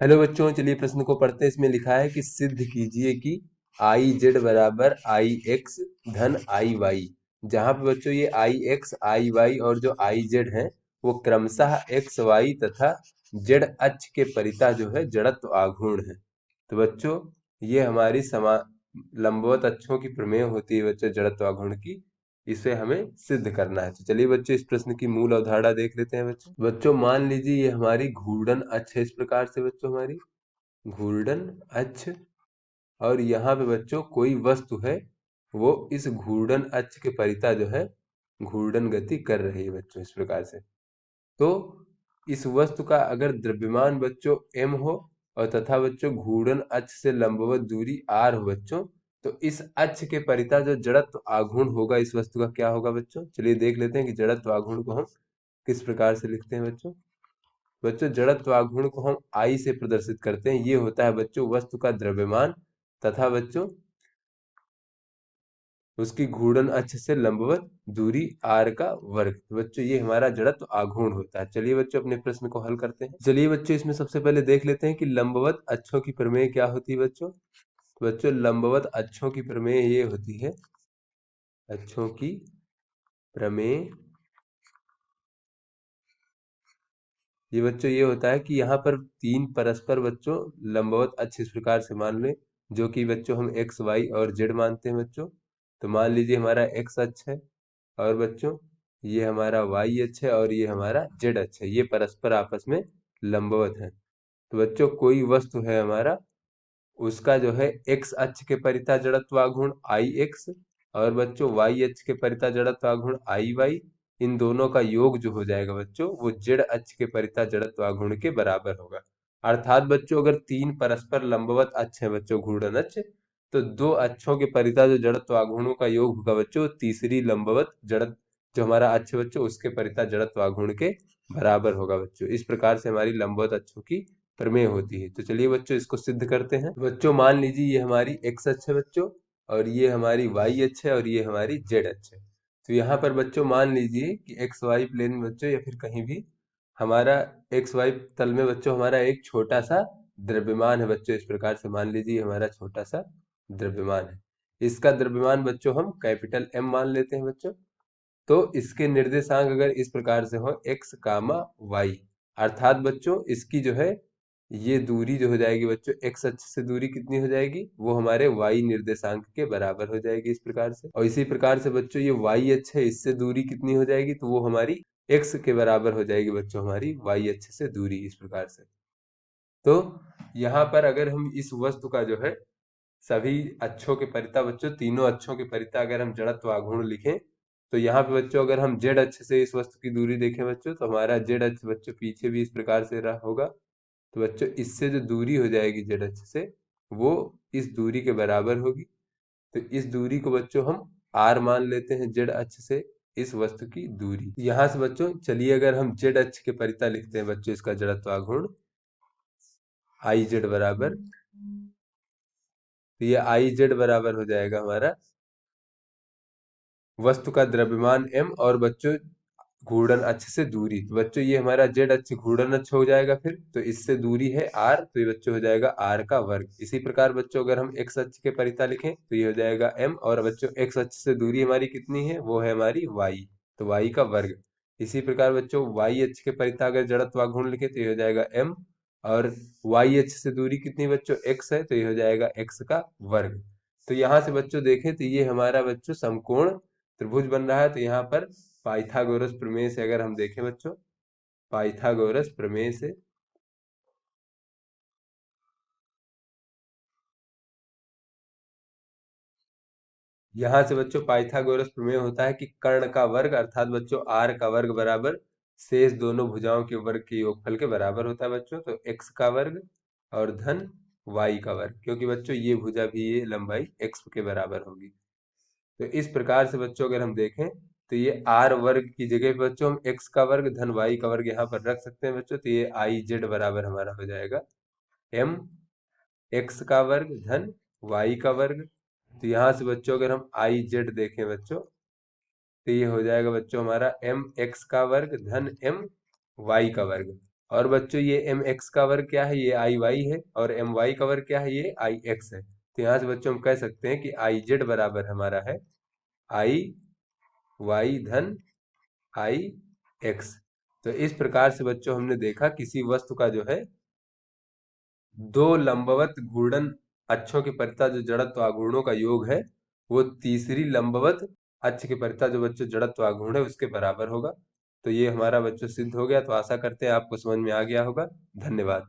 Hello बच्चों, चलिए प्रश्न को पढ़ते हैं। इसमें लिखा है कि सिद्ध कीजिए कि आई जेड बराबर आई एक्स धन आई वाई। जहाँ पे बच्चों ये आई एक्स आई वाई और जो आई जेड है वो क्रमशः एक्स वाई तथा जेड अक्ष के परितः जो है जड़त्व आघूर्ण है। तो बच्चों ये हमारी लंबवत अक्षों की प्रमेय होती है बच्चों, जड़त्व आघूर्ण की। इसे हमें सिद्ध करना है। तो चलिए बच्चों इस प्रश्न की मूल अवधारणा देख लेते हैं। बच्चों मान लीजिए ये हमारी घूर्णन अक्ष है। इस प्रकार से बच्चों हमारी घूर्णन अक्ष, और यहाँ पे बच्चों कोई वस्तु है वो इस घूर्णन अक्ष के परितः जो है घूर्णन गति कर रही है बच्चों, इस प्रकार से। तो इस वस्तु का अगर द्रव्यमान बच्चों m हो और तथा बच्चों घूर्णन अक्ष से लंबवत दूरी r हो बच्चों, तो इस अक्ष के परितः जो जड़त्व आघूर्ण होगा इस वस्तु का क्या होगा बच्चों। चलिए देख लेते हैं कि जड़त्व आघूर्ण को हम किस प्रकार से लिखते हैं बच्चों। बच्चों जड़त्व आघूर्ण को हम आई से प्रदर्शित करते हैं। ये होता है बच्चों वस्तु का द्रव्यमान तथा बच्चों उसकी घूर्णन अक्ष से लंबवत दूरी आर का वर्ग। तो बच्चों ये हमारा जड़त्व आघूर्ण होता है। चलिए बच्चों अपने प्रश्न को हल करते हैं। चलिए बच्चों इसमें सबसे पहले देख लेते हैं कि लंबवत अक्षों की प्रमेय क्या होती है बच्चों। तो बच्चों लंबवत अक्षों की प्रमेय ये होती है, अक्षों की प्रमेय ये बच्चों ये होता है कि यहाँ पर तीन परस्पर बच्चों लंबवत अक्ष इस प्रकार से मान लें, जो कि बच्चों हम एक्स वाई और जेड मानते हैं बच्चों। तो मान लीजिए हमारा एक्स अक्ष है और बच्चों ये हमारा वाई अक्ष है और ये हमारा जेड अक्ष है, ये परस्पर आपस में लंबवत है। तो बच्चों कोई वस्तु है हमारा, उसका जो है एक्स अक्ष के परितः जड़त्व आघूर्ण आई एक्स और बच्चों वाई अक्ष के परितः जड़त्व आघूर्ण आई वाई, इन दोनों का योग जो हो जाएगा बच्चों वो जेड अक्ष के परितः जड़त्व आघूर्ण के बराबर होगा। अर्थात बच्चों अगर तीन परस्पर लंबवत अक्ष है बच्चों घूर्णन अक्ष, तो दो अक्षों के परितः जो जड़त्व आघूर्णों का योग होगा बच्चों तीसरी लंबवत जड़त जो हमारा अक्ष बच्चों उसके परितः जड़त्व आघूर्ण के बराबर होगा बच्चों। इस प्रकार से हमारी लंबवत अक्षों की प्रमेय होती है। तो चलिए बच्चों इसको सिद्ध करते हैं। बच्चों मान लीजिए ये हमारी एक्स अक्ष है बच्चों और ये हमारी वाई अक्ष है और ये हमारी जेड अक्ष है। तो यहाँ पर बच्चों मान लीजिए कि एक्स वाई प्लेन में बच्चों या फिर कहीं भी हमारा एक्स वाई तल में बच्चों हमारा एक छोटा सा द्रव्यमान है बच्चों। इस प्रकार से मान लीजिए हमारा छोटा सा द्रव्यमान है। इसका द्रव्यमान बच्चों हम कैपिटल एम मान लेते हैं बच्चों। तो इसके निर्देशांक अगर इस प्रकार से हो एक्स कामा वाई, अर्थात बच्चों इसकी जो है ये दूरी जो हो जाएगी बच्चों एक्स अक्ष से दूरी कितनी हो जाएगी, वो हमारे वाई निर्देशांक के बराबर हो जाएगी इस प्रकार से। और इसी प्रकार से बच्चों ये वाई अक्ष है, इससे दूरी कितनी हो जाएगी, तो वो हमारी एक्स के बराबर हो जाएगी बच्चों हमारी वाई अक्ष से दूरी, इस प्रकार से। तो यहाँ पर अगर हम इस वस्तु का जो है सभी अक्षों के परितः बच्चों तीनों अक्षों के परितः अगर हम जड़त्व आघूर्ण लिखें, तो यहाँ पे बच्चों अगर हम जेड अक्ष से इस वस्तु की दूरी देखें बच्चों, तो हमारा जेड अक्ष बच्चों पीछे भी इस प्रकार से रहा होगा। तो बच्चों इससे जो दूरी हो जाएगी जेड अक्ष से वो इस दूरी के बराबर होगी। तो इस दूरी को बच्चों हम आर मान लेते हैं, जेड अक्ष से इस वस्तु की दूरी। यहाँ से बच्चों चलिए अगर हम जेड अक्ष के परितः लिखते हैं बच्चों इसका जड़त्व आघूर्ण आई जेड बराबर, तो ये आई जेड बराबर हो जाएगा हमारा वस्तु का द्रव्यमान m और बच्चों घूर्णन अक्ष से दूरी। तो बच्चों ये हमारा जेड अक्ष घूर्णन अक्ष हो जाएगा, फिर तो इससे दूरी है r, तो ये बच्चों हो जाएगा r का वर्ग। इसी प्रकार बच्चों अगर हम x अक्ष के परितः लिखें तो ये हो जाएगा m और बच्चों x अक्ष से दूरी हमारी कितनी है, वो है हमारी y, तो y का वर्ग। इसी प्रकार बच्चों y अक्ष के परितः अगर जड़त्व आघूर्ण लिखे तो ये हो जाएगा m और y अक्ष से दूरी कितनी बच्चों x है, तो ये हो जाएगा x का वर्ग। तो यहाँ से बच्चों देखें तो ये हमारा बच्चों समकोण त्रिभुज बन रहा है। तो यहाँ पर पाइथागोरस प्रमेय से अगर हम देखें बच्चों, पाइथागोरस प्रमेय से यहाँ से बच्चों पाइथागोरस प्रमेय होता है कि कर्ण का वर्ग अर्थात बच्चों आर का वर्ग बराबर शेष दोनों भुजाओं के वर्ग के योगफल के बराबर होता है बच्चों। तो एक्स का वर्ग और धन वाई का वर्ग, क्योंकि बच्चों ये भुजा भी ये लंबाई एक्स के बराबर होगी। तो इस प्रकार से बच्चों अगर हम देखें तो ये आर वर्ग की जगह पे बच्चों हम एक्स का वर्ग धन वाई का वर्ग यहाँ पर रख सकते हैं बच्चों। तो ये आई जेड बराबर हमारा हो जाएगा एम एक्स का वर्ग धन वाई का वर्ग। तो यहाँ से बच्चों अगर हम आई जेड देखें बच्चों, तो ये हो जाएगा बच्चों हमारा एम एक्स का वर्ग धन एम वाई का वर्ग। और बच्चों ये एम एक्स का वर्ग क्या है, ये आई वाई है, और एम वाई का वर्ग क्या है, ये आई एक्स है। तो यहाँ से बच्चों हम कह सकते हैं कि आई जेड बराबर हमारा है आई वाई धन आई एक्स। तो इस प्रकार से बच्चों हमने देखा किसी वस्तु का जो है दो लंबवत घूर्णन अक्षों के परितः जो जड़त्व आघूर्णों का योग है, वो तीसरी लंबवत अक्ष के परितः जो बच्चों जड़त्व आघूर्ण है उसके बराबर होगा। तो ये हमारा बच्चों सिद्ध हो गया। तो आशा करते हैं आपको समझ में आ गया होगा। धन्यवाद।